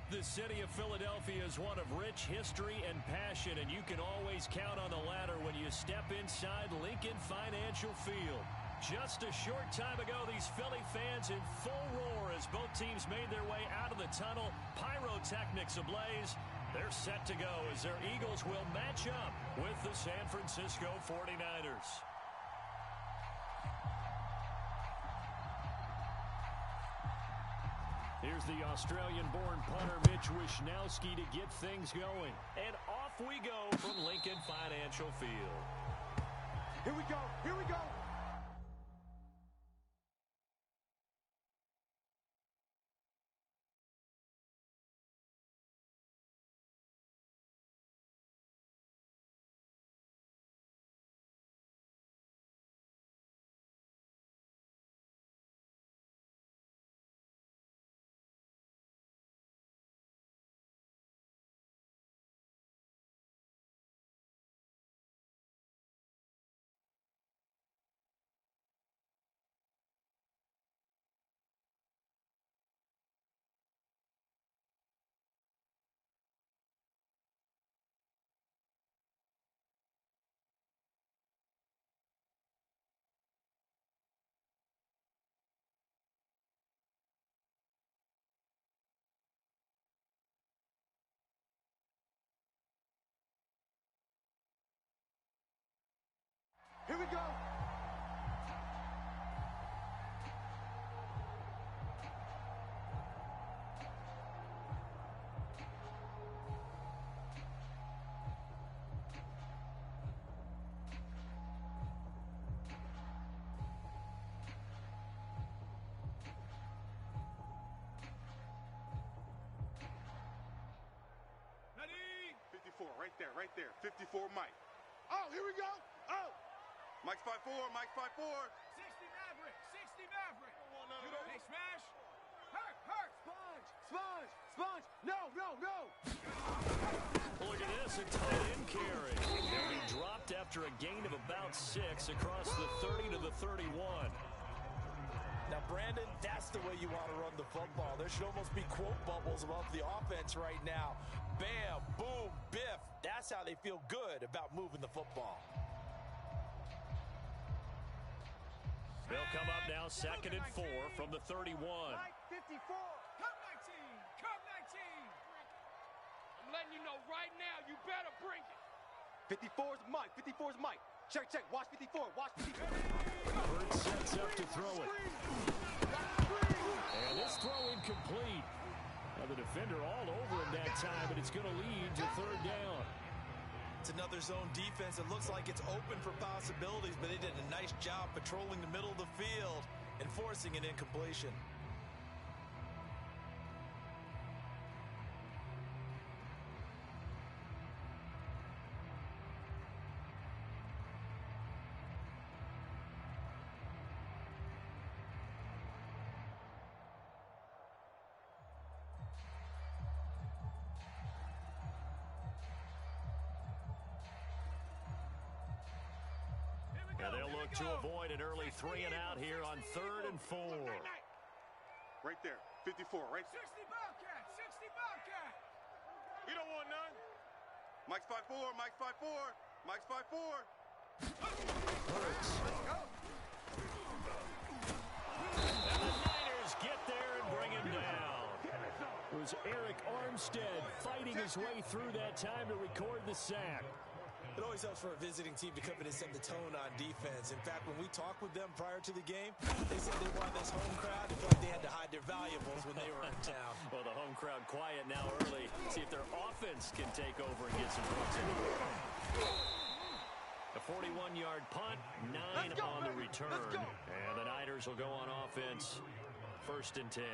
The city of Philadelphia is one of rich history and passion, and you can always count on the latter when you step inside Lincoln Financial Field. Just a short time ago, these Philly fans in full roar as both teams made their way out of the tunnel. Pyrotechnics ablaze. They're set to go as their Eagles will match up with the San Francisco 49ers. Here's the Australian-born punter Mitch Wishnowsky to get things going. And off we go from Lincoln Financial Field. Here we go. Here we go. Here we go. Ready? 54, right there. 54, Mike. Oh, here we go. Oh. Mike's 5'4", Mike's 5'4". 60 Maverick, 60 Maverick. Hey, smash. Hurt. Sponge. No. Look at this, a tight end carry. They'll be dropped after a gain of about 6 across the 30 to the 31. Now, Brandon, that's the way you want to run the football. There should almost be quote bubbles above the offense right now. Bam, boom, biff. That's how they feel good about moving the football. They'll come up now 2nd and 4 from the 31. Mike, 54. Come 19. I'm letting you know right now, you better bring it. 54's Mike. Check. Watch 54. Bird sets up to throw it. And this throw incomplete. Now the defender all over him that time, but it's going to lead to 3rd down. It's another zone defense. It looks like it's open for possibilities, but they did a nice job patrolling the middle of the field and forcing an incompletion. And they'll look to avoid an early 3 and out here on 3rd and 4. Right there, 54, right 60 Bobcat. You don't want none. Mike's 5'4", Mike's 5'4". Hurts. And the Niners get there and bring him down. It was Eric Armstead fighting his way through that time to record the sack. It always helps for a visiting team to come in and set the tone on defense. In fact, when we talked with them prior to the game, they said they wanted this home crowd to feel like they had to hide their valuables when they were in town. Well, the home crowd quiet now early. See if their offense can take over and get some points in the game. A 41-yard punt, 9 on the return. And the Niners will go on offense, 1st and 10.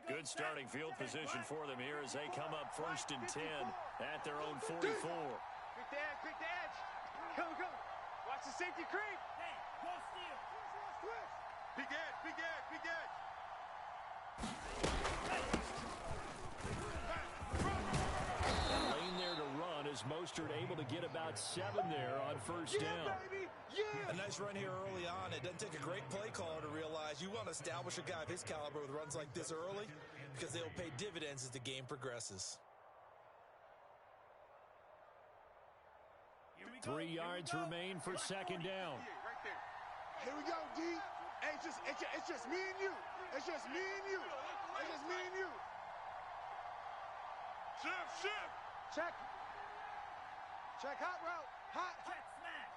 Good starting field position for them here as they come up 1st and 10 at their own 44. Quick the edge. Go. Watch the safety creep. Hey, go steal. Big edge, big edge, big edge. Lane there to run as Mostert able to get about 7 there on first down. Baby! Yeah! A nice run here early on. It doesn't take a great play caller to realize you want to establish a guy of his caliber with runs like this early because they'll pay dividends as the game progresses. 3 yards remain for second down. Right there. Here we go, D. Hey, it's just me and you. It's just me and you. It's just me and you. Shift. Check. Check hot route. Hot. Check smash.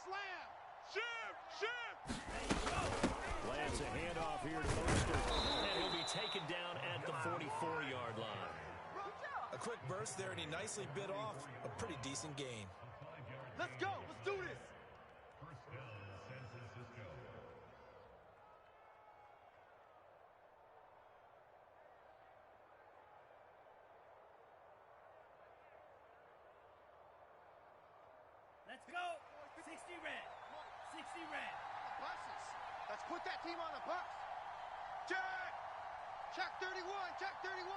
Slam. Shift. Lands a handoff here to Mostert. And he'll be taken down at the 44-yard line. A quick burst there, and he nicely bit off a pretty decent gain. Let's go. Let's do this. Let's go. 60 red. 60 red. Buses. Let's put that team on a bus. Check. Check 31. Check 31.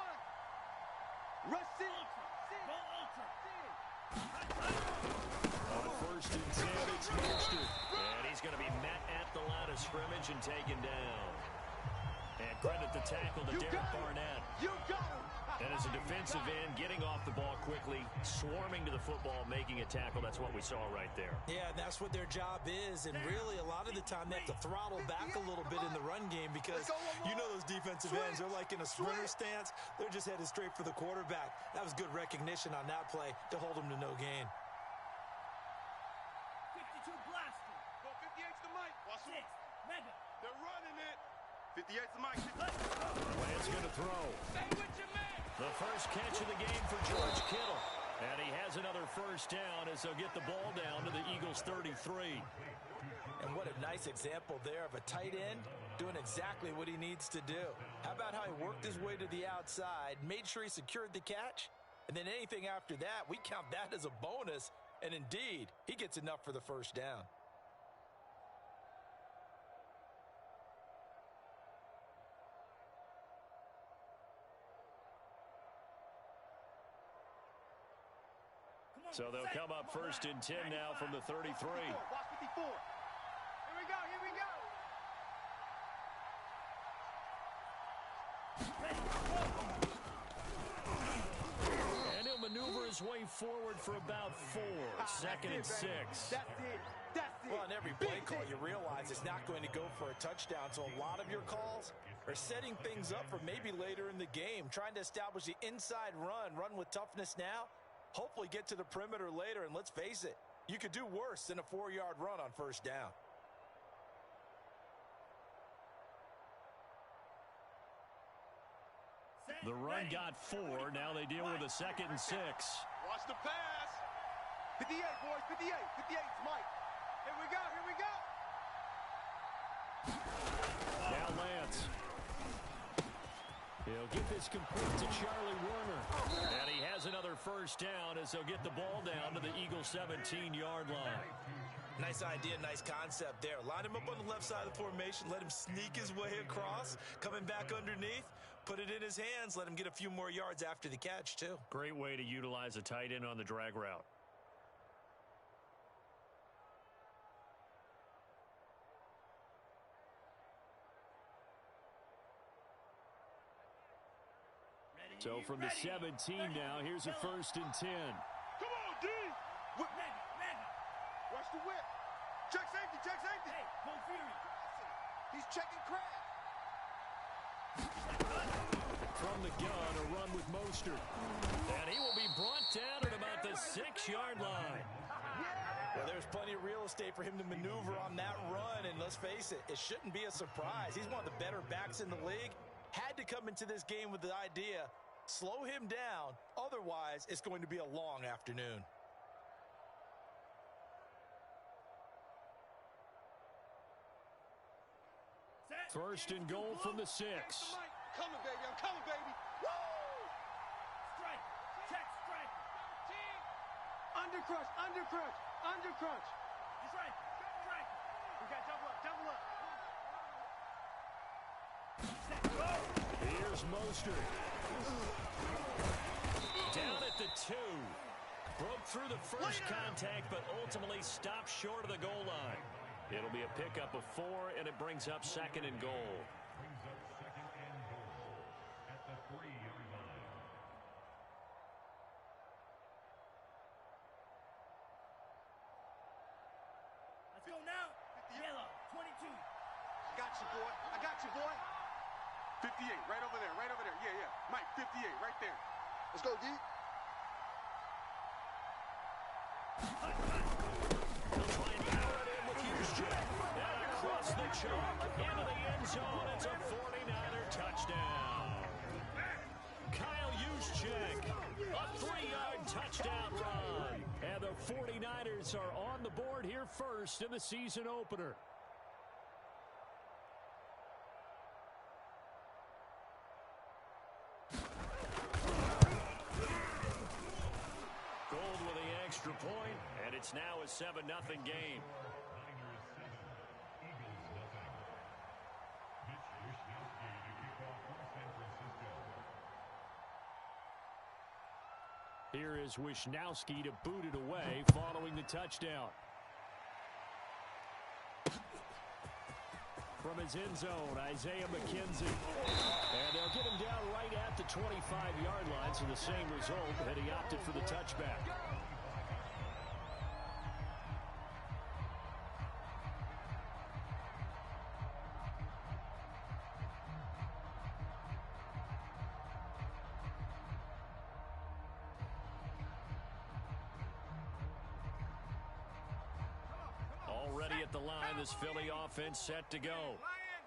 Rush in. Go ultra. On first and 10, it's Mostert. And he's going to be met at the line of scrimmage and taken down. And credit the tackle to Derek Barnett. You got him. And as a defensive end, getting off the ball quickly, swarming to the football, making a tackle, that's what we saw right there. Yeah, and that's what their job is. And really, a lot of the time, they have to throttle back a little bit in the run game because you know those defensive ends, they're like in a sprinter stance. They're just headed straight for the quarterback. That was good recognition on that play to hold them to no gain. 52 blaster. Go 58's the mic. Watch 6 it. mega. They're running it. 58's the mic. Lance going to throw. Stay with your man. The first catch of the game for George Kittle. And he has another first down as they'll get the ball down to the Eagles' 33. And what a nice example there of a tight end doing exactly what he needs to do. How about how he worked his way to the outside, made sure he secured the catch, and then anything after that, we count that as a bonus. And indeed, he gets enough for the first down. So they'll come up first and 10 now from the 33. Watch 54. Here we go. And he'll maneuver his way forward for about 4. Second and 6. That's it. Well, on every play call, you realize it's not going to go for a touchdown. So a lot of your calls are setting things up for maybe later in the game, trying to establish the inside run with toughness now. Hopefully get to the perimeter later, and let's face it, you could do worse than a 4-yard run on first down. The run got 4. Now they deal with a second and 6. Watch the pass. 58, boys. 58. 58 is Mike. Here we go. Now Lance. He'll get this complete to Charlie Warner. And he has another first down as they'll get the ball down to the Eagles' 17-yard line. Nice idea, nice concept there. Line him up on the left side of the formation, let him sneak his way across, coming back underneath, put it in his hands, let him get a few more yards after the catch, too. Great way to utilize a tight end on the drag route. So from the 17 now, here's a first and 10. Come on, D. Mega. Watch the whip. Check safety. Hey, go Fury. He's checking Crab. From the gun, a run with Mostert. And he will be brought down at about the 6-yard line. Well, there's plenty of real estate for him to maneuver on that run, and let's face it, it shouldn't be a surprise. He's one of the better backs in the league. Had to come into this game with the idea, slow him down, otherwise it's going to be a long afternoon. First and goal from the 6. Coming, baby. I'm coming, baby. Woo! Strike. Check strike. Undercrush. Strike. We got double up. Here's Mostert. Down at the 2. Broke through the first contact, but ultimately stopped short of the goal line. It'll be a pickup of 4, and it brings up 2nd and goal. At the 3-yard line. Let's go now. Yellow, 22. I got you, boy. I got you, boy. 58, right over there, right over there. Yeah, yeah. Mike, 58, right there. Let's go, D. He'll try and power it in with Juszczyk. And across the chalk into the end zone. It's a 49er touchdown. Kyle Juszczyk, a 3-yard touchdown run. And the 49ers are on the board here first in the season opener. Gold with the extra point, and it's now a 7-0 game. Niners 7, Eagles nothing. Mitch Wishnowsky to kick off for San Francisco. Here is Wishnowsky to boot it away following the touchdown. From his end zone, Isaiah McKenzie. And they'll get him down right at the 25-yard line, so the same result, and he opted for the touchback. Already at the line, this Philly offense set to go.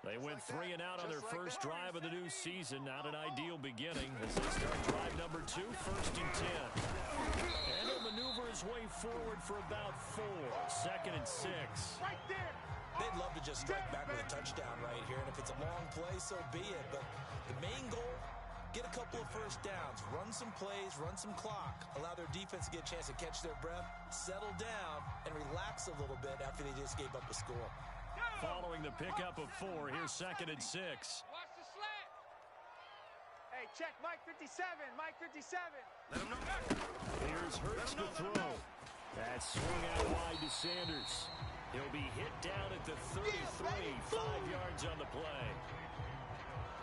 They went 3 and out on their first drive of the new season. Not an ideal beginning as they start drive number 2, 1st and 10. And he'll maneuver his way forward for about 4, 2nd and 6. Right there. They'd love to just strike back with a touchdown right here, and if it's a long play, so be it. But the main goal, get a couple of first downs, run some plays, run some clock, allow their defense to get a chance to catch their breath, settle down, and relax a little bit after they just gave up a score. Following the pickup of 4, here's 2nd and 6. Watch the slant. Hey, check Mike 57. Mike 57. Let him know. Here's Hurts to throw. That swung out wide to Sanders. He'll be hit down at the 33, 5 yards on the play.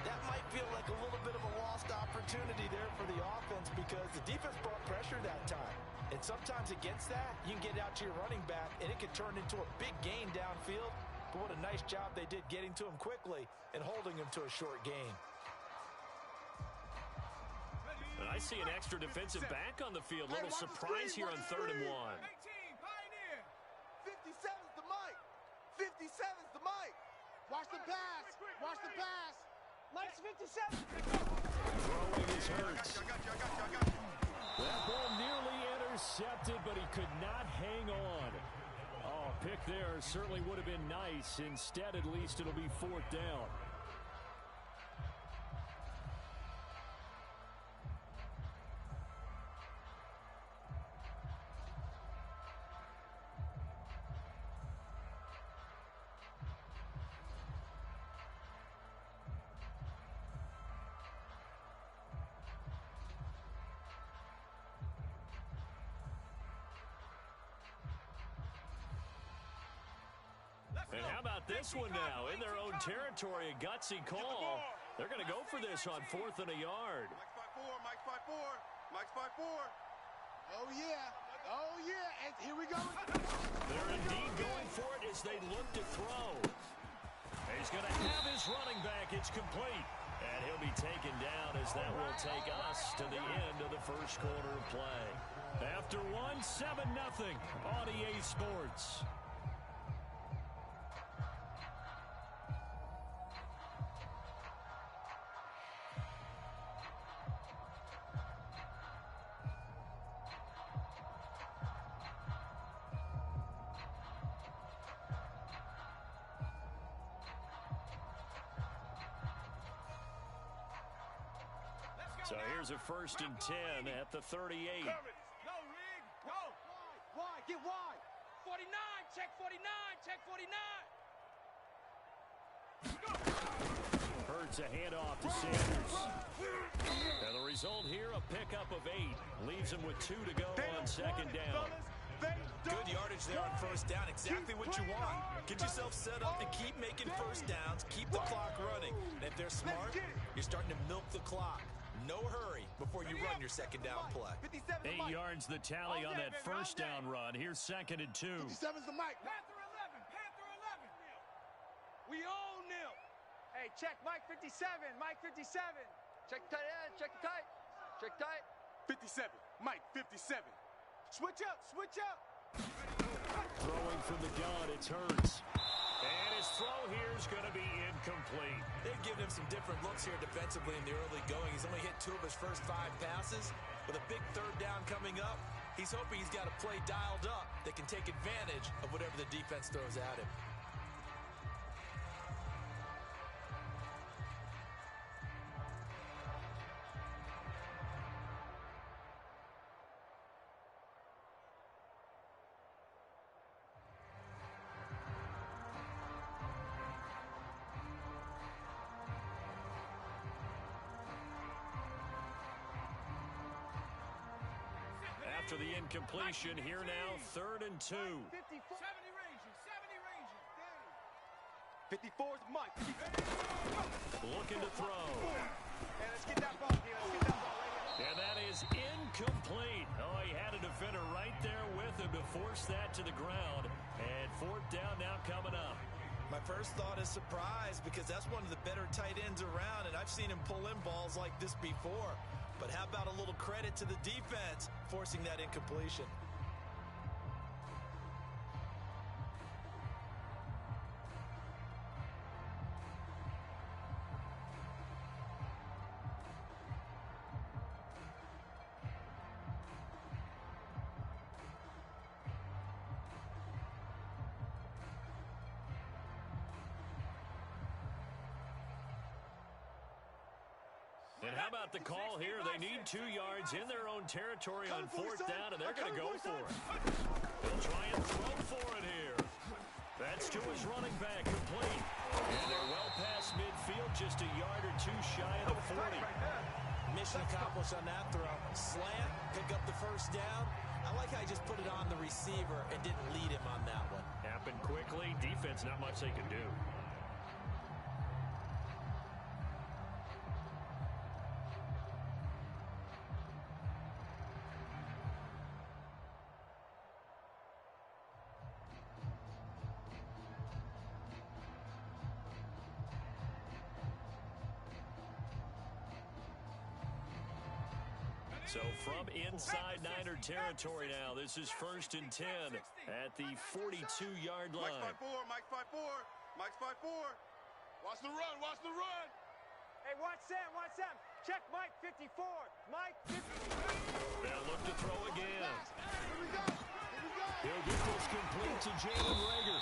That might feel like a little bit of a lost opportunity there for the offense because the defense brought pressure that time. And sometimes against that, you can get out to your running back, and it can turn into a big gain downfield. But what a nice job they did getting to him quickly and holding him to a short gain. And I see an extra defensive back on the field. Little surprise here on 3rd and 1. 18, Pioneer. 57's the Mike. 57's the Mike. Watch the pass. Watch the pass. Mike's 57. Throwing his Hurts. I got you. That ball nearly intercepted, but he could not hang on. Oh, a pick there certainly would have been nice. Instead, at least it'll be 4th down. And how about this one now? In their own territory, a gutsy call. They're going to go for this on 4th and a yard. Mike's 5-4. Mike's 5-4. Oh, yeah. Oh, yeah. And here we go. They're indeed going for it as they look to throw. He's going to have his running back. It's complete. And he'll be taken down as that will take us to the end of the first quarter of play. After 7-0 on EA Sports. So here's a 1st and 10 at the 38. Go, Rig. Go. Wide. Get wide. 49. Check 49. Check 49. Hurts It's a handoff to Sanders. And the result here, a pickup of 8. Leaves him with 2 to go on second down. Good yardage there on first down. Exactly what you want. Get yourself set up to keep making first downs, keep the clock running. And if they're smart, you're starting to milk the clock. No hurry before you run your second down play. 8 yards the tally on that first down run. Here's 2nd and 2. 57's the mic. Panther 11. Panther 11. We own them. Hey, check Mike 57. Mike 57. Check tight end. Check tight. Check tight. 57. Mike 57. Switch up. Switch up. Throwing from the gun, it's Hurts. And his throw here is going to be incomplete. They've given him some different looks here defensively in the early going. He's only hit 2 of his first 5 passes. With a big third down coming up, he's hoping he's got a play dialed up that can take advantage of whatever the defense throws at him. After the incompletion, here now, 3rd and 2. 70 ranges. 70 ranges. 54's Mike. Looking to throw. Hey, let's get that ball, D. Let's get that ball right here. And that is incomplete. Oh, he had a defender right there with him to force that to the ground. And 4th down now coming up. My first thought is surprise because that's one of the better tight ends around, and I've seen him pull in balls like this before. But how about a little credit to the defense forcing that incompletion? And how about the call here? They need 2 yards in their own territory on 4th down, and they're going to go for it. They'll try and throw for it here. That's to his running back, complete. And they're well past midfield, just a yard or 2 shy of the 40. Mission accomplished on that throw. Slant, pick up the first down. I like how he just put it on the receiver and didn't lead him on that one. Happened quickly. Defense, not much they can do. So from inside Niner territory now, this is 1st and 10 at the 42-yard line. Mike's 5-4, Mike's 5-4, Mike's 5-4. Watch the run, watch the run. Hey, watch Sam, watch Sam. Check Mike 54. Mike 54. They'll look to throw again. Here we go. Here we go. He'll get this complete to Jalen Reagor.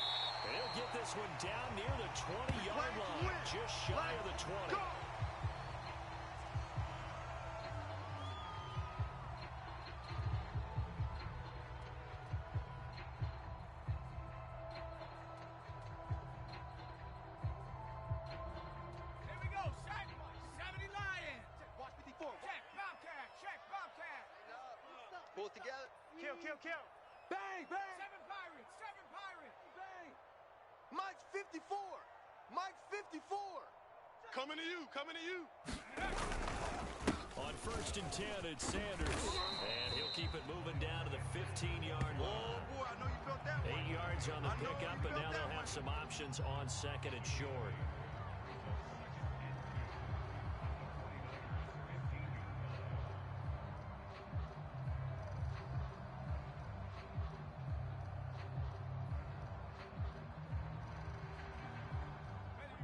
And he'll get this one down near the 20-yard line, just shy of the 20. Pull it together. Kill, kill, kill. Bang, bang. 7 Pirates. 7 Pirates. Bang. Mike's 54. Mike's 54. Coming to you, coming to you. On 1st and 10, it's Sanders. And he'll keep it moving down to the 15-yard line. Oh, boy, I know you felt that one. 8 yards on the pickup, and now they'll have some options on 2nd and short.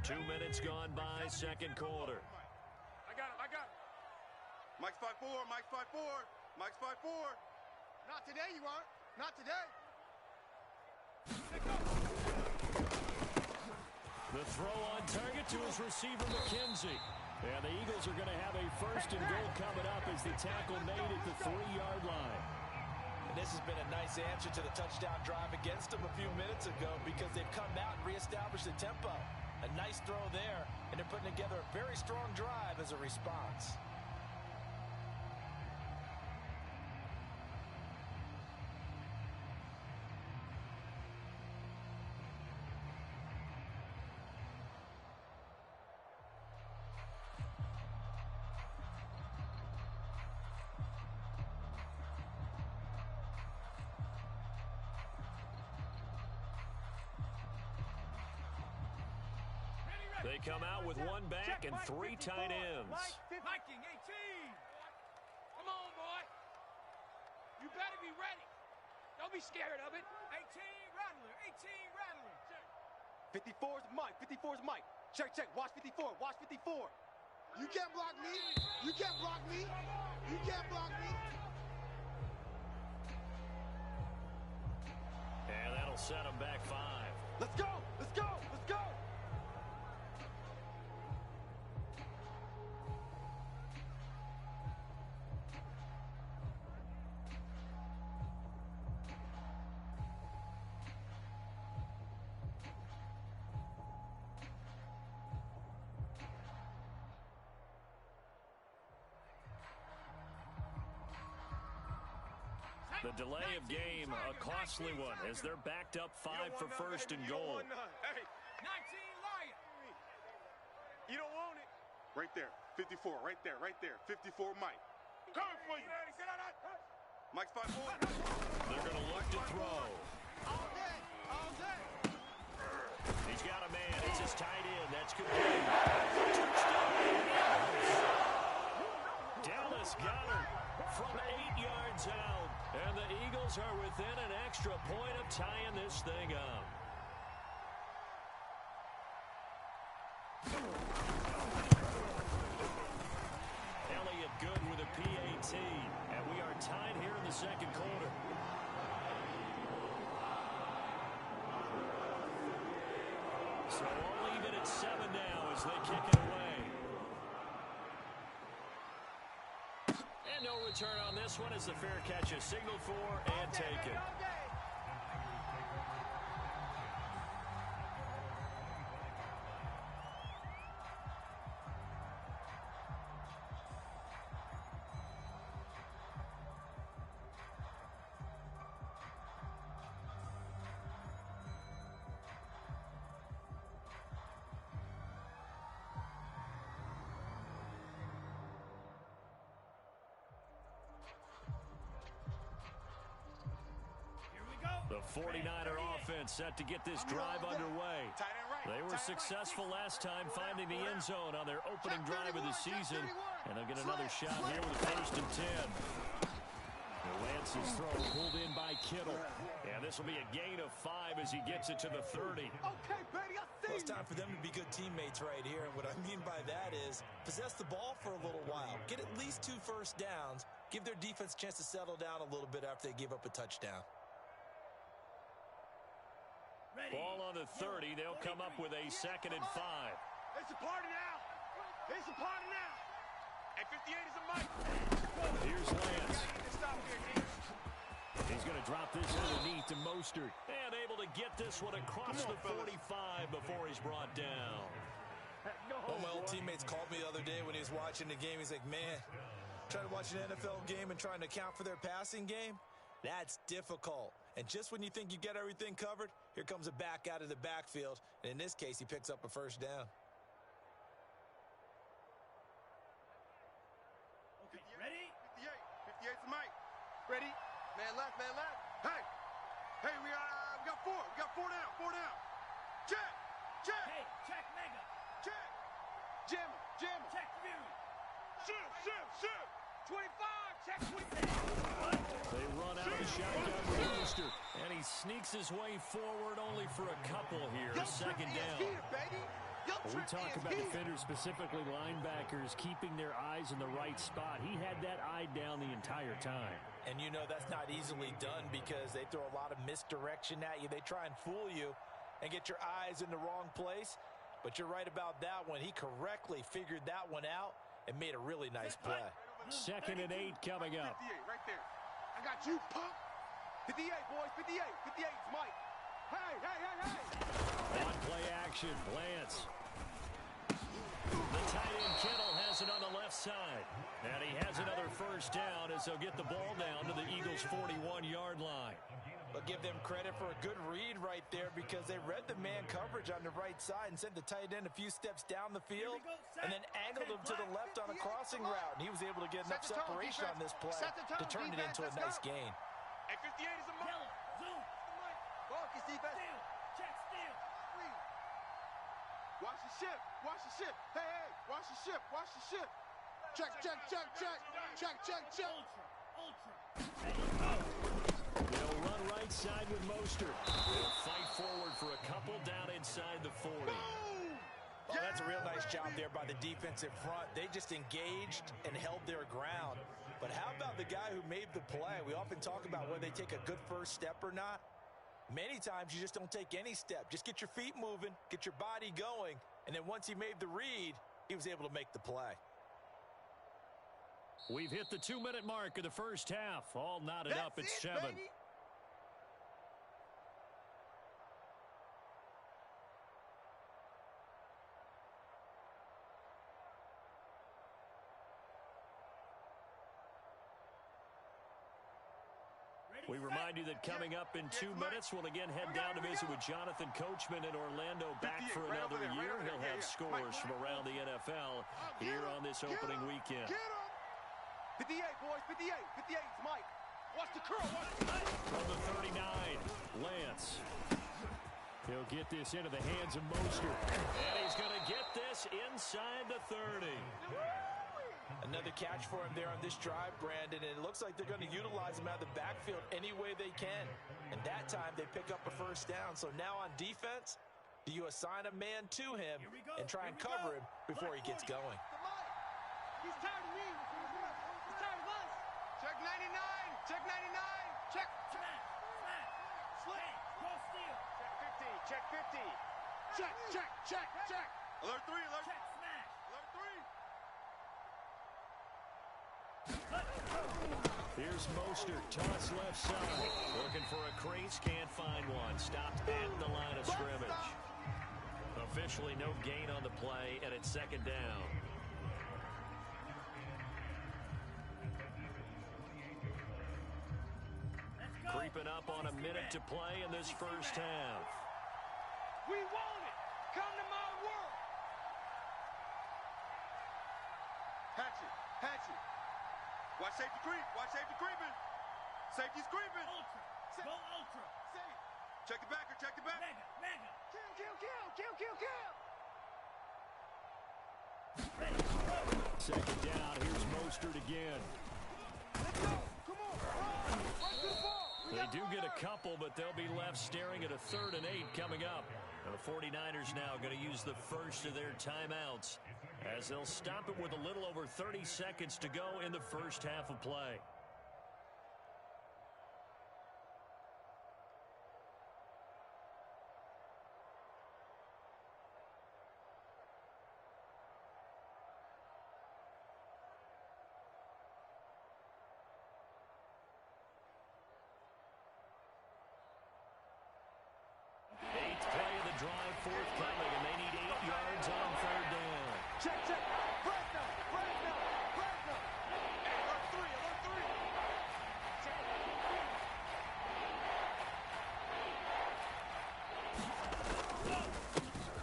Two minutes gone by, 2nd quarter. I got him. I got him. Mike's 5-4, Mike's 5-4, Mike's 5-4. Not today, you aren't. Not today. The throw on target to his receiver, McKenzie. And the Eagles are going to have a 1st and goal coming up as the tackle made at the 3-yard line. And this has been a nice answer to the touchdown drive against them a few minutes ago because they've come out and reestablished the tempo. A nice throw there, and they're putting together a very strong drive as a response. They come out with one back and 3 tight ends. Viking 18. Come on, boy. You better be ready. Don't be scared of it. 18 Rattler. 18 Rattler. 54's Mike. 54's Mike. Check, check. Watch 54. Watch 54. You can't block me. You can't block me. You can't block me. And that'll set them back 5. Let's go. Let's go. Let's go. The delay of game, a costly one, as they're backed up 5 for first and goal. Hey. 19 Lion. You don't want it. Right there. 54. Right there. Right there. 54 Mike. Coming for you. Mike's 5-4. They're going to look to throw. All day. All day. He's got a man. It's his tight end. That's good. Touchdown. Dallas Goedert from 8 yards out. And the Eagles are within an extra point of tying this thing up. Elliott good with a PAT. And we are tied here in the second quarter. So all even at 7 now as they kick it away. And no return on this one as the fair catch is signaled for and taken. The 49er offense set to get this drive underway. They were successful last time finding the end zone on their opening drive of the season, and they'll get another shot here with first and 10. Lance's throw pulled in by Kittle, and this will be a gain of 5 as he gets it to the 30. Okay, baby, I see you. Well, it's time for them to be good teammates right here, and what I mean by that is possess the ball for a little while, get at least 2 first downs, give their defense a chance to settle down a little bit after they give up a touchdown. Ball on the 30. They'll come up with a 2nd and 5. It's a party now. It's a party now. And 58 is a Mike. Here's Lance. Stop here, He's going to drop this underneath to Mostert. And able to get this one across the 45 before he's brought down. One of my old teammates called me the other day when he was watching the game. He's like, man, trying to watch an NFL game and trying to account for their passing game? That's difficult. And just when you think you get everything covered, here comes a back out of the backfield. And in this case, he picks up a first down. Okay, ready? 58. 58's a Mike. Ready? Man left, man left. Hey. Hey, we got 4. We got 4 down. 4 down. Check. Check. Hey, check Mega. Check. Jam him, jam him. Check Fury. Shift. 25. Check 26. They run out of the shotgun with Mostert. And he sneaks his way forward only for a couple here. Second down. Here, baby. We talk about defenders, specifically linebackers, keeping their eyes in the right spot. He had that eye down the entire time. And you know that's not easily done because they throw a lot of misdirection at you. They try and fool you and get your eyes in the wrong place. But you're right about that one. He correctly figured that one out and made a really nice play. 2nd and 8 coming up. 58 right there. I got you, punk. 58, boys, 58. 58's Mike. Hey. On play action, Lance The tight end Kittle has it on the left side. And he has another first down as they'll get the ball down to the Eagles' 41-yard line. I'll give them credit for a good read right there because they read the man coverage on the right side and sent the tight end a few steps down the field and then angled him to the left on a crossing route. And he was able to get enough separation on this play to turn it into a nice gain. Hey, 58 is a mark. Zoom. Focus, defense. Steal. Check, steal. Watch the ship. Watch the ship. Hey, hey. Watch the ship. Watch the ship. Check, check, check, check. Check, check, check. Ultra. They'll run right side with Mostert. They'll fight forward for a couple down inside the 40. Oh, that's a real nice job there by the defensive front. They just engaged and held their ground. But how about the guy who made the play? We often talk about whether they take a good first step or not. Many times you just don't take any step. Just get your feet moving, get your body going, and then once he made the read, he was able to make the play. We've hit the 2-minute mark of the first half. All knotted up at 7. Baby. We remind you that coming up in 2 minutes, we'll again head down to visit with Jonathan Coachman in Orlando, back for another year. He'll have scores from around the NFL here on this opening weekend. 58, boys, 58. 58, it's Mike. Watch the curl, watch the cut. From the 39, Lance. He'll get this into the hands of Mostert. And he's going to get this inside the 30. Another catch for him there on this drive, Brandon, and it looks like they're going to utilize him out of the backfield any way they can. And that time they pick up a first down. So now on defense, do you assign a man to him and try and cover him before he gets going? He's tired of me. He's tired of us. Check 99. Check 99. Check. Smash. Slam. Go steal. Check 50. Check, check, check, check. Alert 3, alert. Check, smash. Alert 3. Here's Mostert, toss left side. Looking for a crease, can't find one. Stopped at the line of scrimmage. Officially no gain on the play, and it's second down. Creeping up on a minute to play in this first half. We want it. Come to my world. Hatchet, hatchet. Watch safety creep. Watch safety creeping. Safety's creeping. Ultra. Go ultra. Safe. Check the backer, check the back. Mega. Kill. Second down, here's Mostert again. Let's go. Come on. Run to the ball. They do get a couple, but they'll be left staring at a 3rd and 8 coming up. And the 49ers now going to use the first of their timeouts as they'll stop it with a little over 30 seconds to go in the first half of play. Drive forthcoming, and they need 8 yards on 3rd down. Check. Fresno. Hey, alert 3, alert 3.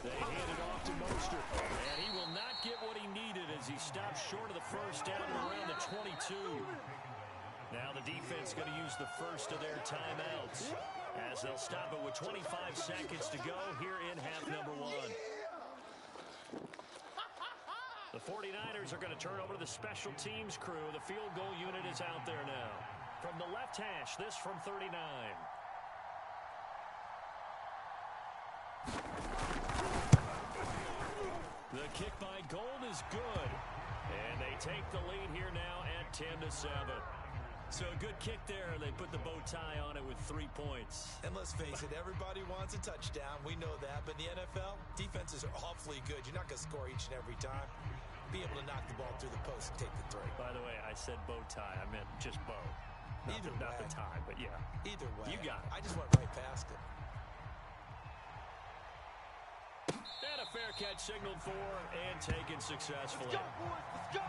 They hand it off to Mostert, and he will not get what he needed as he stops short of the first down at around the 22. Now the defense going to use the first of their timeouts as they'll stop it with 25 seconds to go here in half number 1. The 49ers are going to turn over to the special teams crew. The field goal unit is out there now. From the left hash, this from 39. The kick by Gold is good. And they take the lead here now at 10-7. So a good kick there. They put the bow tie on it with 3 points. And let's face it, everybody wants a touchdown. We know that. But in the NFL, defenses are awfully good. You're not going to score each and every time. Be able to knock the ball through the post and take the 3. By the way, I said bow tie. I meant just bow. Not the tie, but yeah. Either way. You got it. I just went right past it. And a fair catch signaled for and taken successfully. Let's go, boys. Let's go.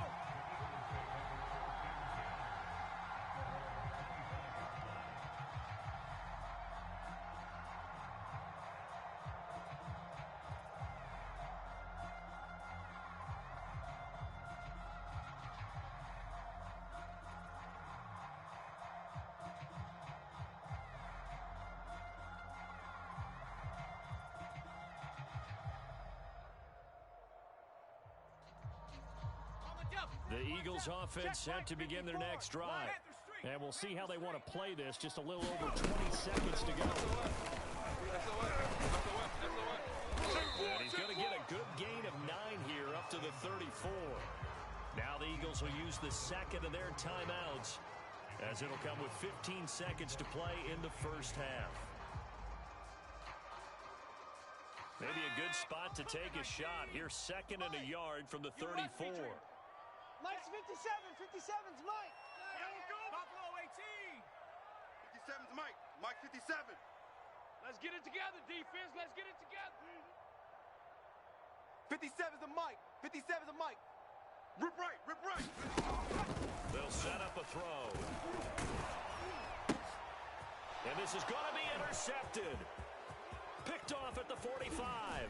The Eagles offense set to begin their next drive. And we'll see how they want to play this. Just a little over 20 seconds to go. And he's going to get a good gain of 9 here up to the 34. Now the Eagles will use the second of their timeouts, as it'll come with 15 seconds to play in the first half. Maybe a good spot to take a shot. Here's second and a yard from the 34. Mike's 57. 57's Mike. Buffalo 18. 57's Mike. Mike 57. Let's get it together, defense. Let's get it together. 57's a Mike. 57's a Mike. Rip right. Rip right. They'll set up a throw. And this is going to be intercepted. Picked off at the 45.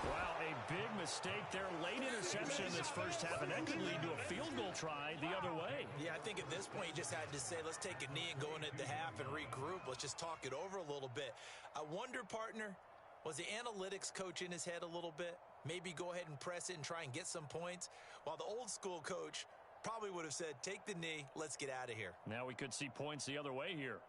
Wow, a big mistake there. Late interception in this first half, and that could lead to a field goal try the other way. Yeah, I think at this point you just had to say, let's take a knee and go into the half and regroup. Let's just talk it over a little bit. I wonder, partner, was the analytics coach in his head a little bit? Maybe go ahead and press it and try and get some points, while the old school coach probably would have said, take the knee, let's get out of here. Now we could see points the other way here.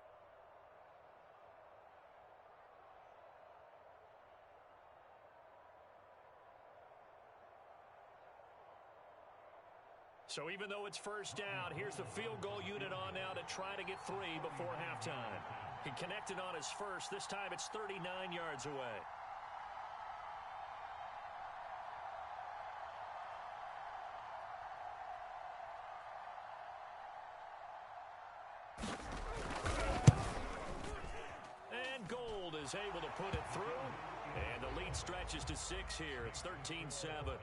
So even though it's first down, here's the field goal unit on now to try to get 3 before halftime. He connected on his first. This time it's 39 yards away. And Gold is able to put it through. And the lead stretches to 6 here. It's 13-7.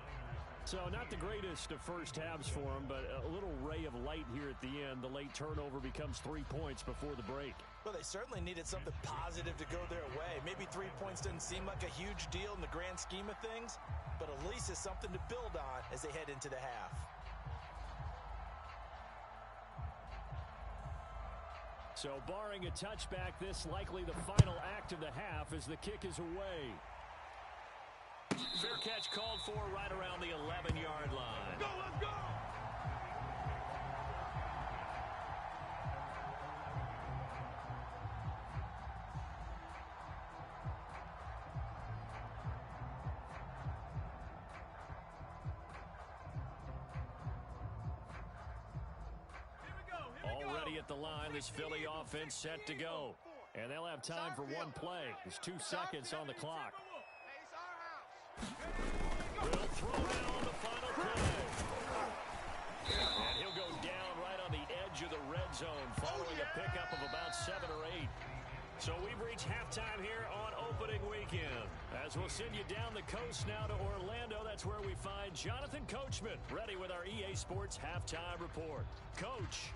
So not the greatest of first halves for him, but a little ray of light here at the end. The late turnover becomes 3 points before the break. Well, they certainly needed something positive to go their way. Maybe 3 points doesn't seem like a huge deal in the grand scheme of things, but at least it's something to build on as they head into the half. So barring a touchback, this likely the final act of the half as the kick is away. Fair catch called for right around the 11-yard line. Go, let's go! Already at the line, this Philly offense set to go. And they'll have time for one play. There's 2 seconds on the clock. Will throw down the final play. And he'll go down right on the edge of the red zone following a pickup of about 7 or 8. So we've reached halftime here on opening weekend. As we'll send you down the coast now to Orlando, that's where we find Jonathan Coachman ready with our EA Sports halftime report. Coach.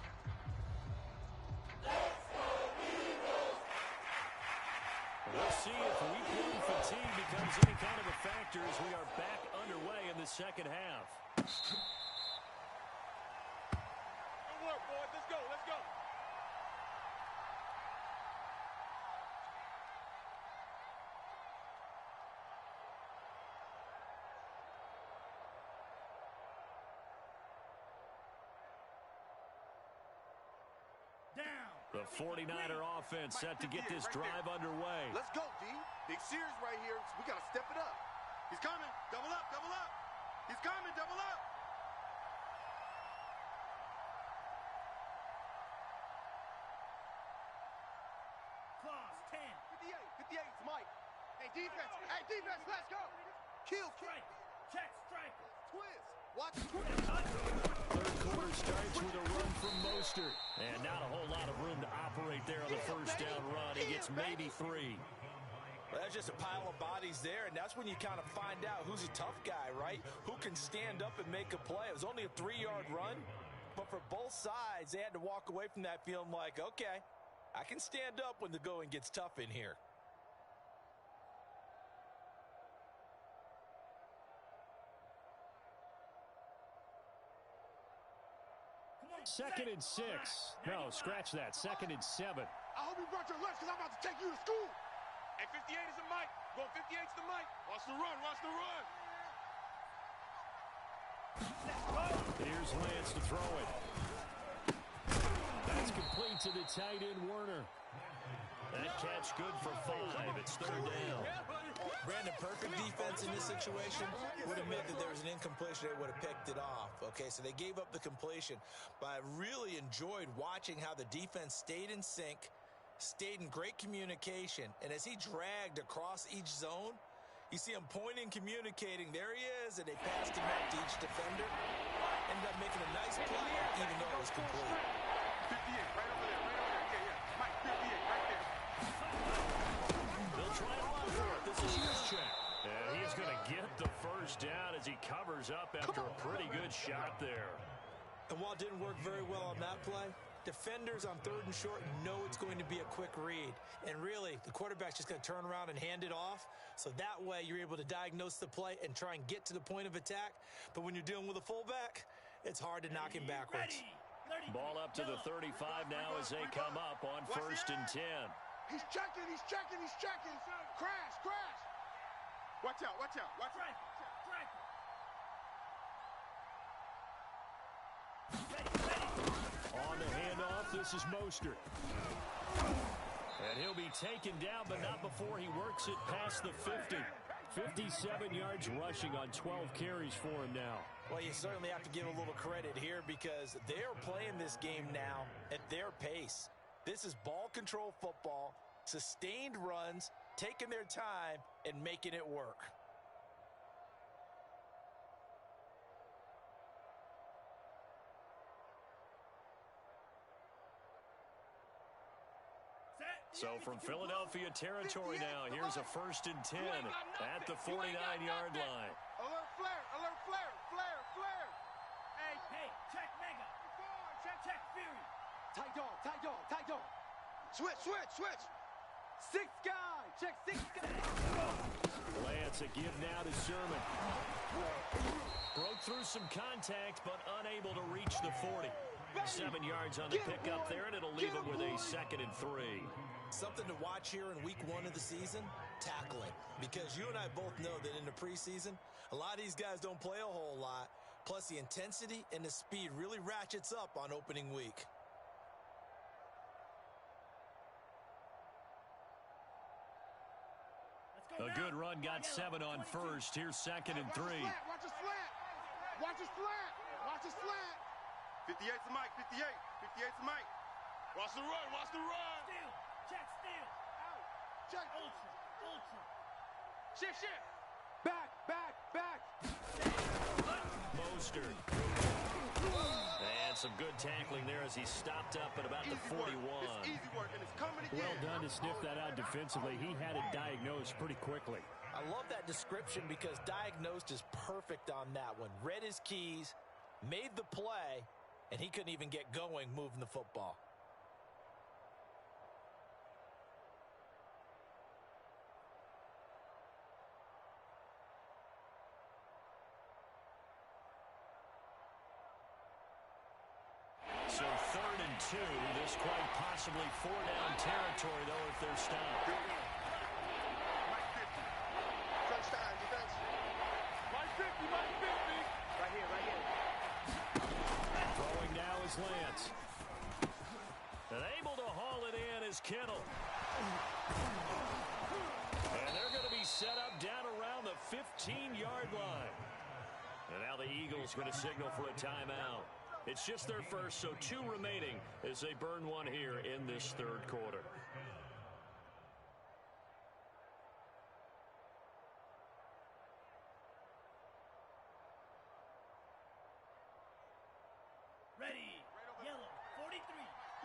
We'll see if Week 1 fatigue becomes any kind of a factor as we are back underway in the second half. Good work, boys. Let's go. Let's go. Down. The 49er offense set to get this drive underway. Let's go, D. Big Sears right here. We got to step it up. He's coming. Double up. Double up. He's coming. Double up. Claws, 10. 58. 58's Mike. Hey, defense. Hey, defense. Let's go. Kill. Strike. Check, strike. Twist. Watch the twist. Third quarter starts with a run from Mostert. And not a whole lot of room to operate there on the first down run. He gets maybe 3. Well, that's just a pile of bodies there, and that's when you kind of find out who's a tough guy, right? Who can stand up and make a play. It was only a 3-yard run, but for both sides, they had to walk away from that feeling like, okay, I can stand up when the going gets tough in here. Second and 6. No, scratch that. Second and 7. I hope you brought your lunch because I'm about to take you to school. Hey, 58 is the mic. Going 58 is the mic. Watch the run. Watch the run. Here's Lance to throw it. That's complete to the tight end, Werner. That catch good for 5. It's third down. Brandon, perfect defense in this situation would admit that there was an incompletion. They would have picked it off. Okay, so they gave up the completion. But I really enjoyed watching how the defense stayed in sync, stayed in great communication. And as he dragged across each zone, you see him pointing, communicating. There he is, and they passed him up to each defender. Ended up making a nice play, even though it was complete. 58, right over there, right over there. Yeah. Mike, 58, right there. They'll try to run for it. This is his check. And he's going to get the first down as he covers up after a pretty good shot there. And while it didn't work very well on that play, defenders on 3rd and short know it's going to be a quick read. And really, the quarterback's just going to turn around and hand it off. So that way, you're able to diagnose the play and try and get to the point of attack. But when you're dealing with a fullback, it's hard to knock him backwards. Ball up to the 35 now as they come up on 1st and 10. He's checking. He's checking. He's checking. Crash. Crash. Watch out, watch out, watch out. On the handoff, this is Mostert. And he'll be taken down, but not before he works it past the 50. 57 yards rushing on 12 carries for him now. Well, you certainly have to give a little credit here because they're playing this game now at their pace. This is ball control football, sustained runs, taking their time, and making it work. So from Philadelphia territory now, here's a 1st and 10 at the 49-yard line. Alert flare. Alert flare. Flare. Flare. Hey, check Mega. Check Fury. Tight dog. Tight dog. Tight dog. Switch. 6 guy. Check 6 guy. Lance a give now to Sherman. Broke through some contact, but unable to reach the 40. 7 yards on the pickup there, and it'll leave him with a 2nd and 3. Something to watch here in week 1 of the season, tackling. Because you and I both know that in the preseason, a lot of these guys don't play a whole lot. Plus, the intensity and the speed really ratchets up on opening week. A good run got 7 on 1st. Here's 2nd and 3. Watch his slant. Watch his slant. Watch his slant. 58's the mic, 58. 58's the mic. Watch the run. Watch the run. Steal. Check steal. Out. Check. Ultra. Shift. Back. Mostert. And some good tackling there as he stopped up at about the 41. It's easy work, and it's coming again. Well done to sniff that out defensively. He had it diagnosed pretty quickly. I love that description because diagnosed is perfect on that one. Read his keys, made the play, and he couldn't even get going moving the football. So 3rd and 2. This quite possibly 4-down territory, though, if they're stopped. Mike 50. Crunch time, defense. Mike 50. Right here. Throwing now is Lance. And able to haul it in is Kittle. And they're going to be set up down around the 15-yard line. And now the Eagles going to signal for a timeout. It's just their first, so 2 remaining as they burn one here in this 3rd quarter. Ready. Yellow. 43.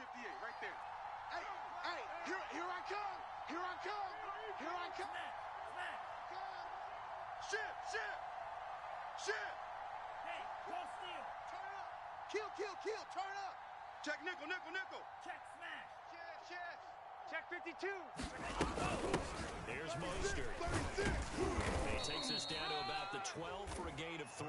58, right there. Hey, here I come. Here I come. Here I come. Smash. Shift, shift. Shift. Hey, go steal. Turn it up. Kill, kill, kill. Turn up. Check nickel, nickel, nickel. Check smash. Shift. Check 52. Here's Mostert. 36. He takes us down to about the 12 for a gain of 3.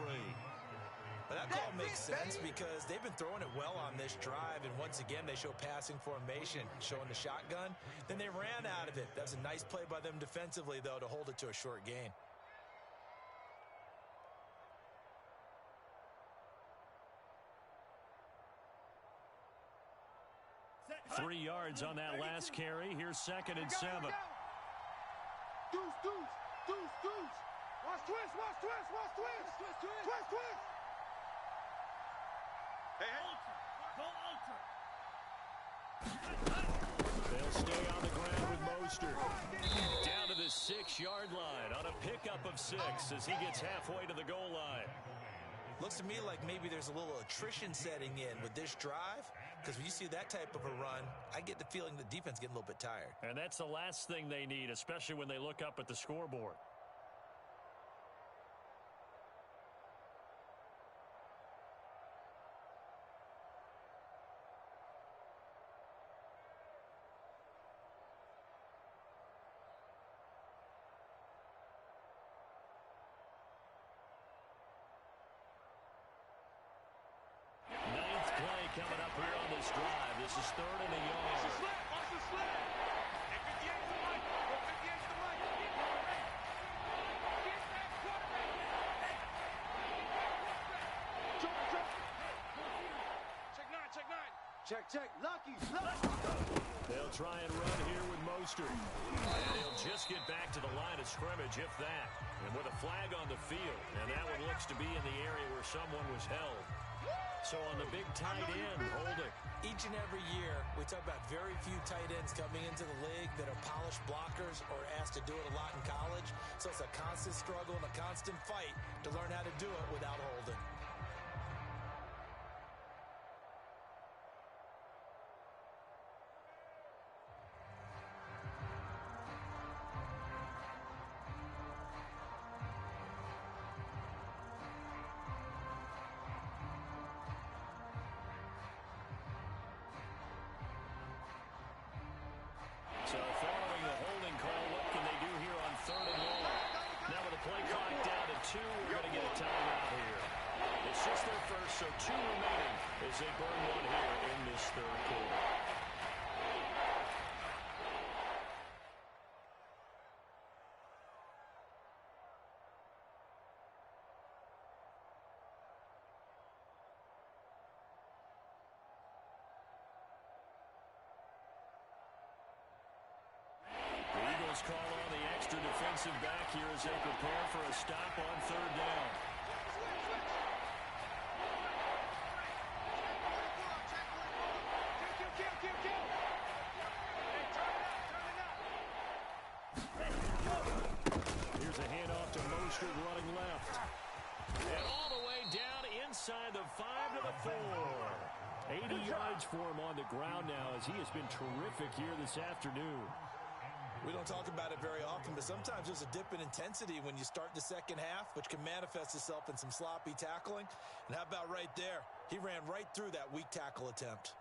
But that call makes sense because they've been throwing it well on this drive, and once again they show passing formation, showing the shotgun. Then they ran out of it. That's a nice play by them defensively, though, to hold it to a short gain. Set. 3 yards on that last carry. Here's 2nd and 7. Deuce, deuce, deuce, deuce. Watch twist, watch twist, watch twist. Twist, twist. Twist, twist. Hey, hey. Ultra. Go ultra. They'll stay on the ground with Mostert. Down to the 6-yard line on a pickup of 6 as he gets halfway to the goal line. Looks to me like maybe there's a little attrition setting in with this drive, because when you see that type of a run, I get the feeling the defense getting a little bit tired. And that's the last thing they need, especially when they look up at the scoreboard. Ninth play coming up here on this drive. This is 3rd and a yard. Watch the slip, watch the slip. Hey, 58's the mic. Go 58's the mic. Jump, jump. Check 9, check 9. Check, check. Lucky, lucky. They'll try and run here with Mostert. And he'll just get back to the line of scrimmage, if that. And with a flag on the field. And that one looks to be in the area where someone was held. So on the big tight end, holding. Each and every year, we talk about very few tight ends coming into the league that are polished blockers or asked to do it a lot in college. So it's a constant struggle and a constant fight to learn how to do it without holding. So following the holding call, what can they do here on 3rd and long? Now with the play clock down to 2, we're going to get a timeout here. It's just their first, so 2 remaining as they burn one here in this 3rd quarter. The Eagles call on the extra defensive back here as they prepare for a stop on 3rd down. Here's a handoff to Mostert running left. And all the way down inside the 5 to the 4. 80 yards for him on the ground now as he has been terrific here this afternoon. We don't talk about it very often, but sometimes there's a dip in intensity when you start the second half, which can manifest itself in some sloppy tackling. And how about right there? He ran right through that weak tackle attempt.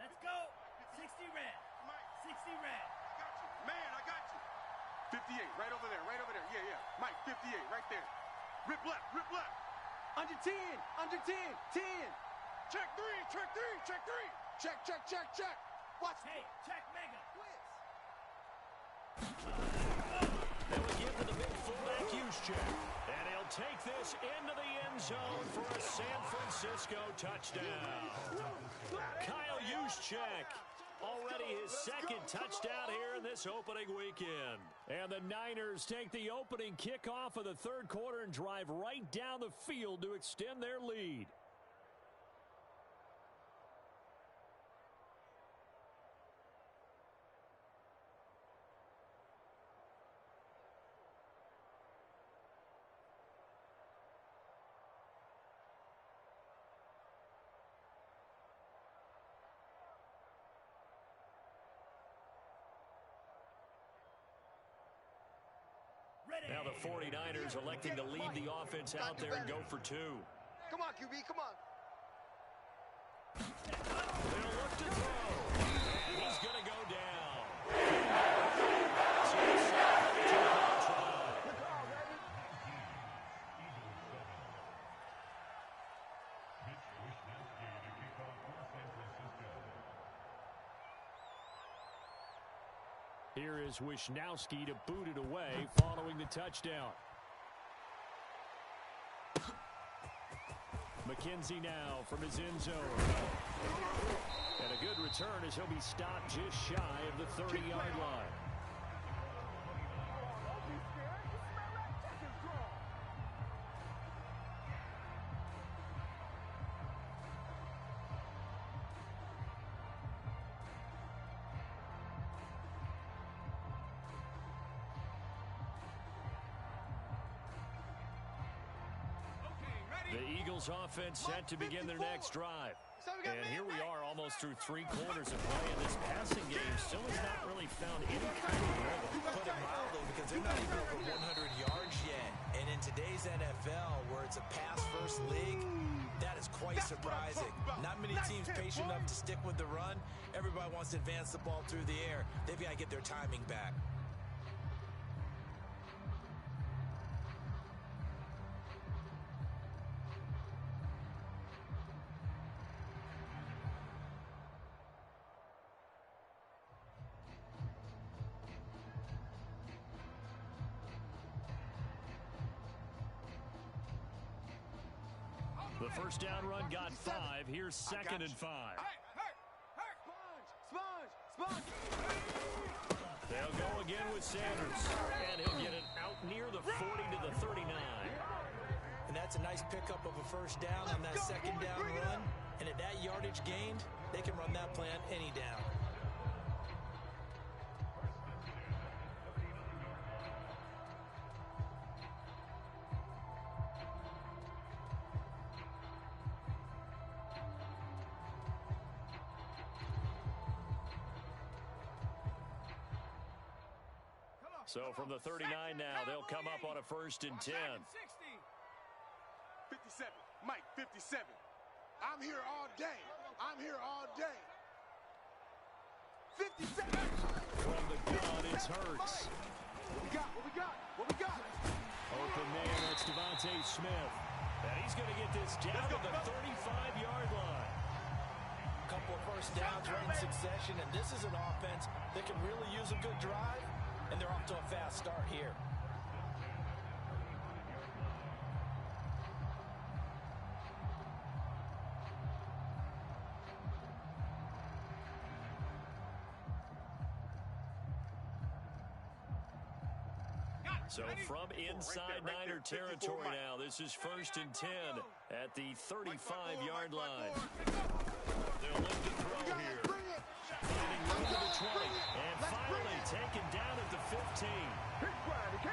Let's go. 60 red. 60 red. Man, I got you. 58, right over there, right over there. Yeah, yeah. Mike, 58, right there. Rip left, rip left. Under 10, under 10, 10. Check 3, check 3, check 3. Check, check, check, check. Watch. Hey, check mega. They will give to the big fullback Juszczyk. And he'll take this into the end zone for a San Francisco touchdown. Kyle Juszczyk, already his second touchdown here in this opening weekend. And the Niners take the opening kickoff of the 3rd quarter and drive right down the field to extend their lead. Now the 49ers electing to lead the offense out there and go for two. Come on, QB, come on. They'll look to throw. And he's going to go down. So here is Wishnowski to boot it away following the touchdown. McKenzie now from his end zone. And a good return as he'll be stopped just shy of the 30-yard line. The Eagles offense set to begin their next drive. And here we are almost through 3 quarters of play, and this passing game still has not really found any kind of rhythm. Put it mildly, because they're not even over 100 yards yet. And in today's NFL, where it's a pass-first league, that is quite surprising. Not many teams patient enough to stick with the run. Everybody wants to advance the ball through the air. They've got to get their timing back. The first down run got 5. Here's 2nd and 5. Sponge. They'll go again with Sanders. And he'll get it out near the 40 to the 39. And that's a nice pickup of a first down on that second down run. And at that yardage gained, they can run that plan any down. So from the 39 now, they'll come up on a 1st and 10. 57. Mike, 57. I'm here all day. 57. From the gun, it's Hurts. What we got? Open man, that's Devontae Smith. And he's going to get this down to the 35-yard line. A couple of first downs right in succession, and this is an offense that can really use a good drive. And they're off to a fast start here. So from inside Niner territory now, this is 1st and 10 at the 35-yard line. They'll look to throw here. Finding room to the 20. And finally taken down at the 15.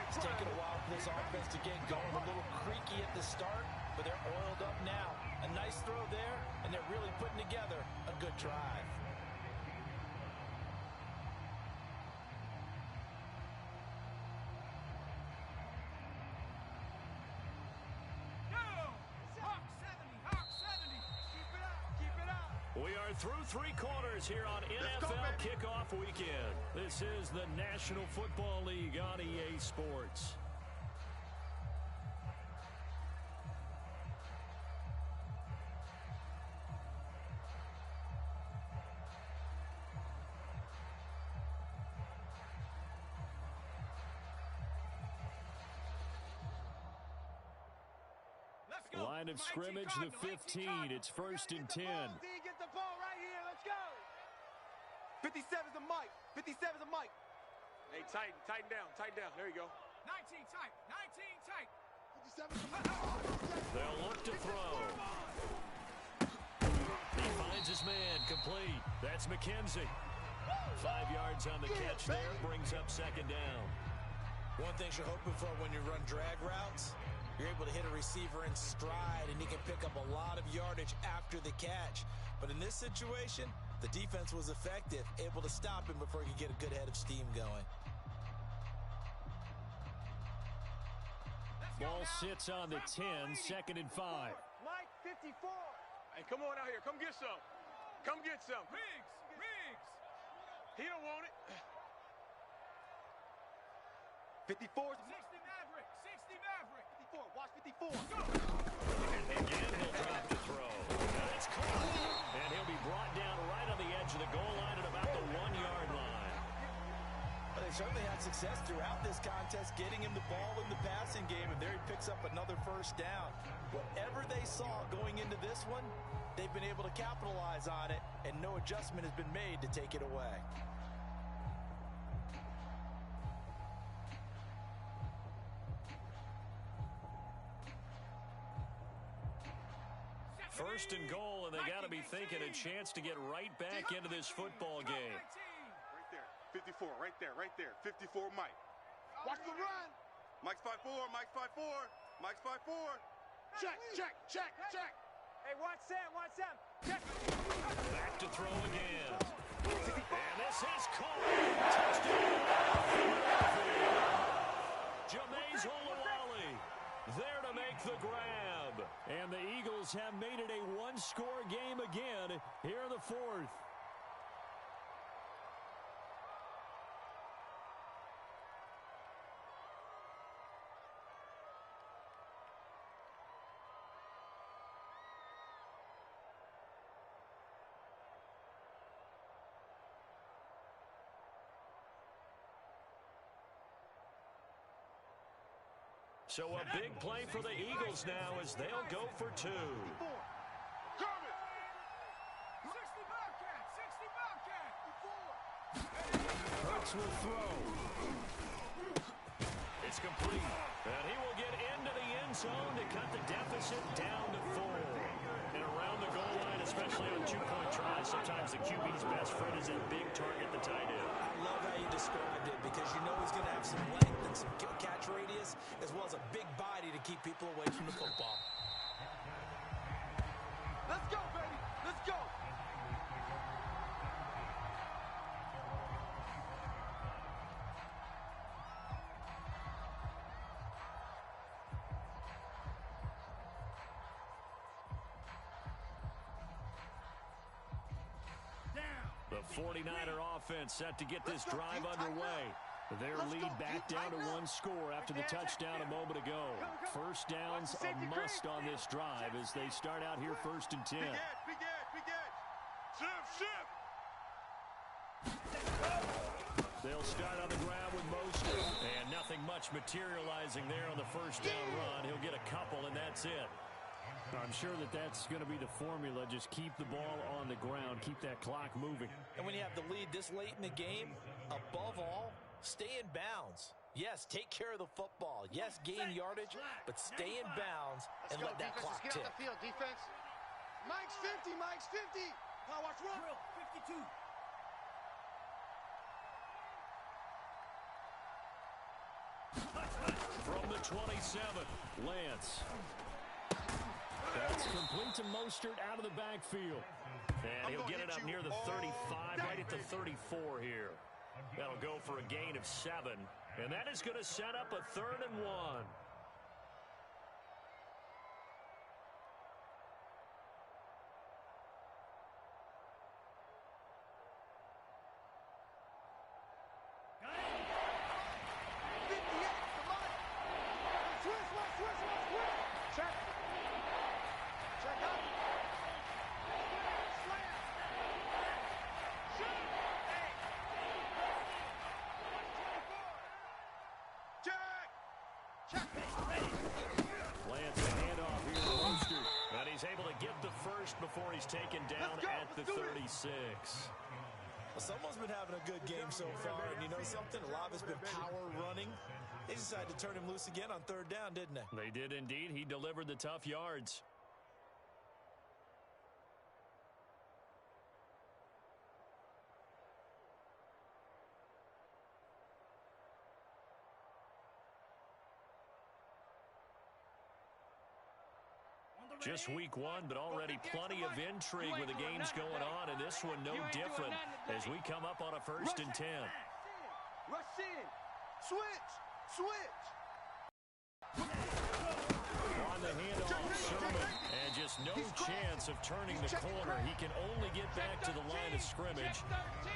It's taken a while for this offense to get going. A little creaky at the start, but they're oiled up now. A nice throw there, and they're really putting together a good drive. We are through 3 quarters here on NFL Kickoff Weekend. This is the National Football League on EA Sports. Line of scrimmage, the 15. It's 1st and 10. Get the ball right here. Let's go. 57's a Mike. 57's a Mike. Hey, tighten down. There you go. 19 tight. 19 tight. 57's a Mike. They'll look to throw. He finds his man, complete. That's McKenzie. 5 yards on the catch there, brings up 2nd down. One thing you're hoping for when you run drag routes, you're able to hit a receiver in stride, and he can pick up a lot of yardage after the catch. But in this situation, the defense was effective, able to stop him before he could get a good head of steam going. Ball sits on the 10, 2nd and 5. Mike, 54. Hey, come on out here. Come get some. Come get some. Riggs. He don't want it. 54. 60 Maverick. 54. Watch 54. Again, he'll drop to throw. That's caught. And he'll be brought down right on the edge of the goal line at about the 1-yard line. Well, they certainly had success throughout this contest getting him the ball in the passing game, and there he picks up another first down. Whatever they saw going into this one, they've been able to capitalize on it, and no adjustment has been made to take it away. First and goal, and they got to be thinking a chance to get right back into this football game. Right there. 54. Right there. 54, Mike. Watch the run. Mike's 5'4". Mike's 5'4". Mike's 5'4". Check. Hey, watch Sam. Check. Back to throw again. And this is caught. Touchdown. Jameis Olawale there to make the grab. And the Eagles have made it a one-score game again here in the 4th. So a big play for the Eagles now as they'll go for 2. Coming. 60 Bobcat. Hurts will throw. It's complete. And he will get into the end zone to cut the deficit down to 4. And around the goal line, especially on 2-point tries, sometimes the QB's best friend is a big target, the tight end. I love how you described it because you know he's going to have some length and some catch radius as well as a big body to keep people away from the football. Let's go, baby. Let's go. The 49er offense set to get this drive underway. Their lead back down to 1 score after the touchdown a moment ago. First down's a must on this drive as they start out here 1st and 10. Big edge. Shift. They'll start on the ground with Mostert. And nothing much materializing there on the first down run. He'll get a couple, and that's it. I'm sure that's going to be the formula. Just keep the ball on the ground. Keep that clock moving. And when you have the lead this late in the game, above all, stay in bounds. Yes, take care of the football. Yes, gain yardage, but stay in bounds and let that clock tick. Get off the field, defense. Mike's 50. Now watch run. Drill, 52. From the 27, Lance. That's complete to Mostert out of the backfield. And he'll get it up near the 35, right at the 34 here. That'll go for a gain of 7. And that is going to set up a 3rd and 1. Lance, a handoff here to Mostert. And he's able to get the first before he's taken down at the 36. Well, someone's been having a good game so far, and you know something? A lot of it's been power running. They decided to turn him loose again on 3rd down, didn't they? They did indeed. He delivered the tough yards. Just week 1, but already plenty of intrigue with the games going on, and this one no different as we come up on a 1st and 10. Rush in. Switch. the handoff. Sermon. And just no chance of turning the corner. He can only get back to the line of scrimmage.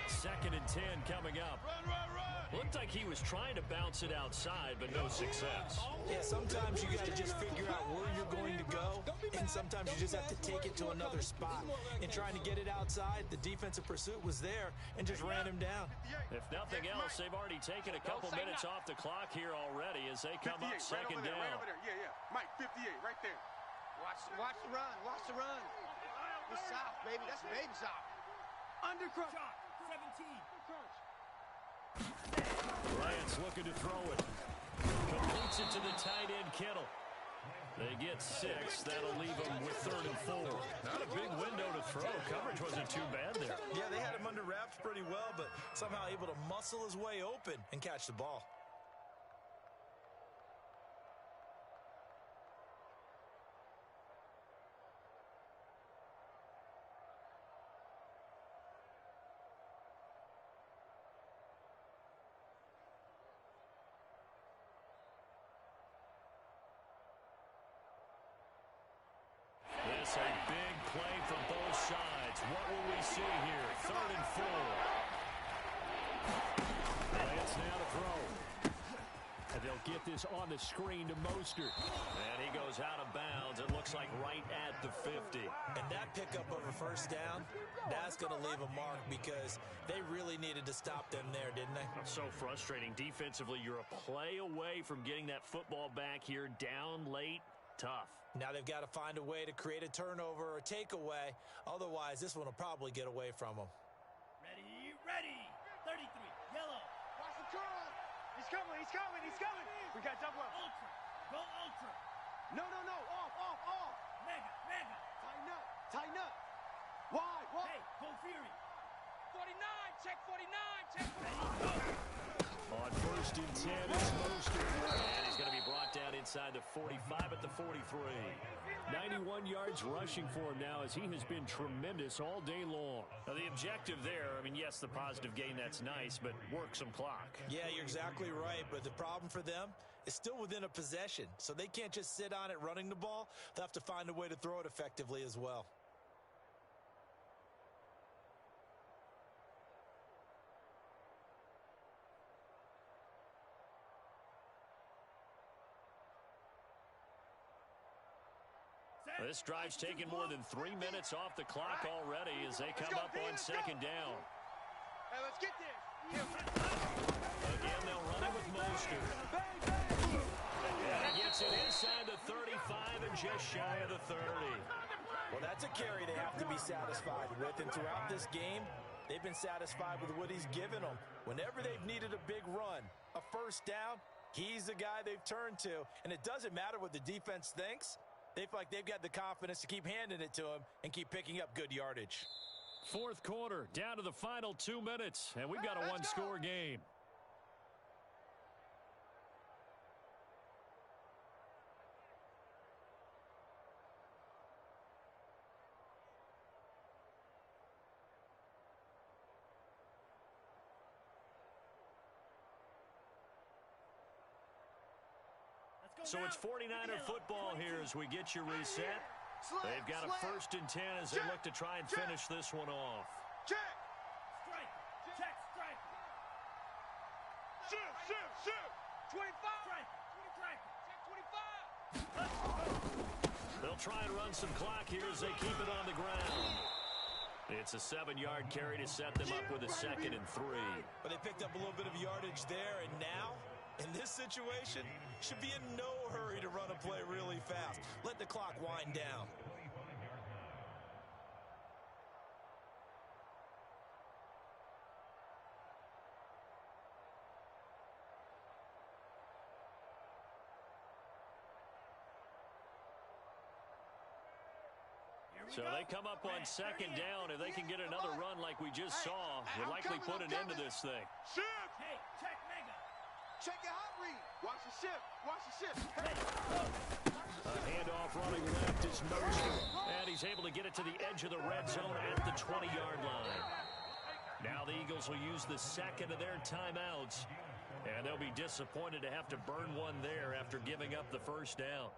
2nd and 10 coming up. Looked like he was trying to bounce it outside, but no success. Yeah, sometimes you got to just figure out where you're going to go, and sometimes you just have to take it to another spot. In trying to get it outside, the defensive pursuit was there and just ran him down. If nothing else, they've already taken a couple minutes off the clock here already as they come up 2nd down. Right over there. Yeah. Mike, 58, right there. Watch the run. Watch the run. It's soft, baby. That's baby soft. Undercrunch. 17. Bryant's looking to throw it. Completes it to the tight end, Kittle. They get 6. That'll leave them with 3rd and 4. Not a big window to throw. Coverage wasn't too bad there. Yeah, they had him under wraps pretty well, but somehow able to muscle his way open and catch the ball. This a big play from both sides. What will we see here? 3rd and 4. Lance now to throw. And they'll get this on the screen to Mostert. And he goes out of bounds. It looks like right at the 50. And that pickup of a 1st down, that's going to leave a mark because they really needed to stop them there, didn't they? So frustrating. Defensively, you're a play away from getting that football back here. Down late. Tough. Now they've got to find a way to create a turnover or takeaway. Otherwise, this one will probably get away from them. Ready. 33. Yellow. Watch the curl. He's coming. We got double up. Ultra. Go ultra. No. Off. Mega. Tighten up. Wide. Hey, go Fury. 49. Check 49. Ready, go. On 1st and 10, it's Mostert. And he's going to be brought down inside the 45 at the 43. 91 yards rushing for him now as he has been tremendous all day long. Now, the objective there, I mean, yes, the positive gain, that's nice, but work some clock. Yeah, you're exactly right, but the problem for them is still within a possession, so they can't just sit on it running the ball. They'll have to find a way to throw it effectively as well. This drive's taken more than 3 minutes off the clock already as they come up on 2nd down. Hey, let's get this. Again, they'll run it with Mostert. And he gets it inside the 35 and just shy of the 30. Well, that's a carry they have to be satisfied with, and throughout this game, they've been satisfied with what he's given them. Whenever they've needed a big run, a 1st down, he's the guy they've turned to, and it doesn't matter what the defense thinks. They feel like they've got the confidence to keep handing it to him and keep picking up good yardage. 4th quarter, down to the final 2 minutes, and we've got a one-score game. So it's 49er football here as we get you reset. They've got a 1st and 10 as they look to try and finish this one off. Check. Strike. Shift. 25. Strike. Check 25. They'll try and run some clock here as they keep it on the ground. It's a 7-yard carry to set them up with a 2nd and 3. But they picked up a little bit of yardage there, and now, in this situation, should be in no hurry to run a play really fast. Let the clock wind down. So they come up on 2nd down. If they can get another run like we just saw, will likely put an end to this thing. Shift. Hey, check Mega. Check your hot read. Watch the shift. A handoff running left is Mostert. And he's able to get it to the edge of the red zone at the 20-yard line. Now the Eagles will use the 2nd of their timeouts. And they'll be disappointed to have to burn one there after giving up the 1st down.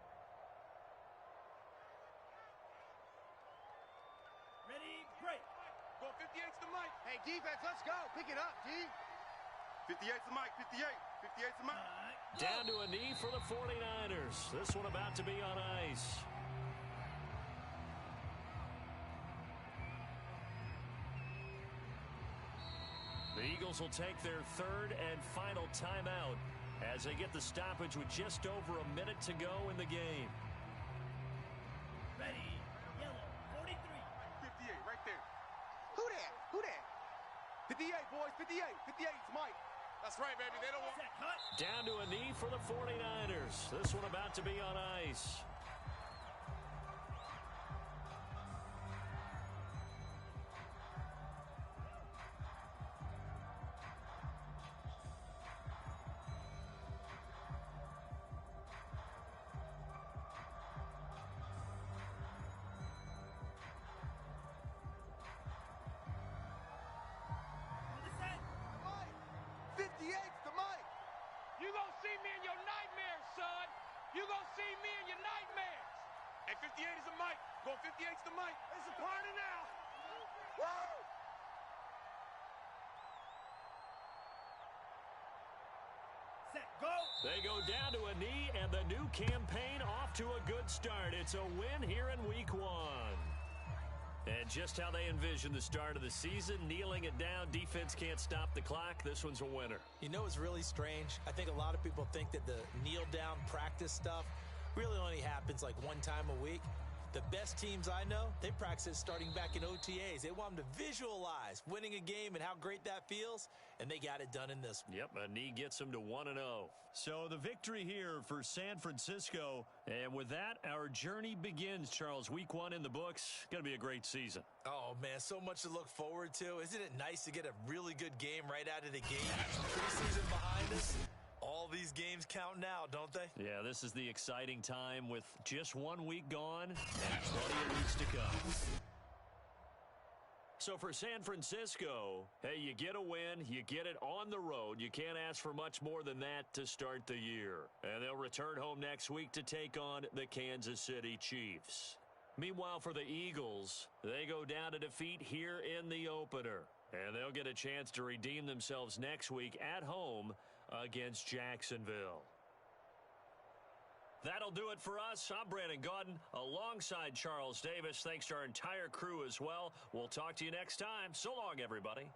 Hey, defense, let's go. Pick it up, D. 58's the mic, 58. 58's the mic. Down to a knee for the 49ers. This one about to be on ice. The Eagles will take their third and final timeout as they get the stoppage with just over a minute to go in the game. Ready. Yellow. 43. 58, right there. Who that? Who that? 58, boys, 58. 58's Mike. That's right, baby. They don't want... Set. Hut. Down to a knee for the 49ers. This one about to be on ice. On the set. Mike. 58's the Mike. You gonna see me in your nightmares, son. You gonna see me in your nightmares. Hey, 58 is the mic. Going 58's the mic. It's a party now. Woo! Set. Go. They go down to a knee, and the new campaign off to a good start. It's a win here in Week 1. And just how they envision the start of the season, kneeling it down, defense can't stop the clock. This one's a winner. You know what's really strange? I think a lot of people think that the kneel-down practice stuff really only happens like one time a week. The best teams I know, they practice it starting back in OTAs. They want them to visualize winning a game and how great that feels, and they got it done in this one. Yep, a knee gets them to 1-0. So the victory here for San Francisco. And with that, our journey begins, Charles. Week 1 in the books. Going to be a great season. Oh, man, so much to look forward to. Isn't it nice to get a really good game right out of the gate? Preseason behind us. All these games count now, don't they? Yeah, this is the exciting time with just 1 week gone and plenty of weeks to come. So for San Francisco, hey, you get a win, you get it on the road. You can't ask for much more than that to start the year. And they'll return home next week to take on the Kansas City Chiefs. Meanwhile, for the Eagles, they go down to defeat here in the opener. And they'll get a chance to redeem themselves next week at home against Jacksonville. That'll do it for us. I'm Brandon Gaudin alongside Charles Davis. Thanks to our entire crew as well. We'll talk to you next time. So long, everybody.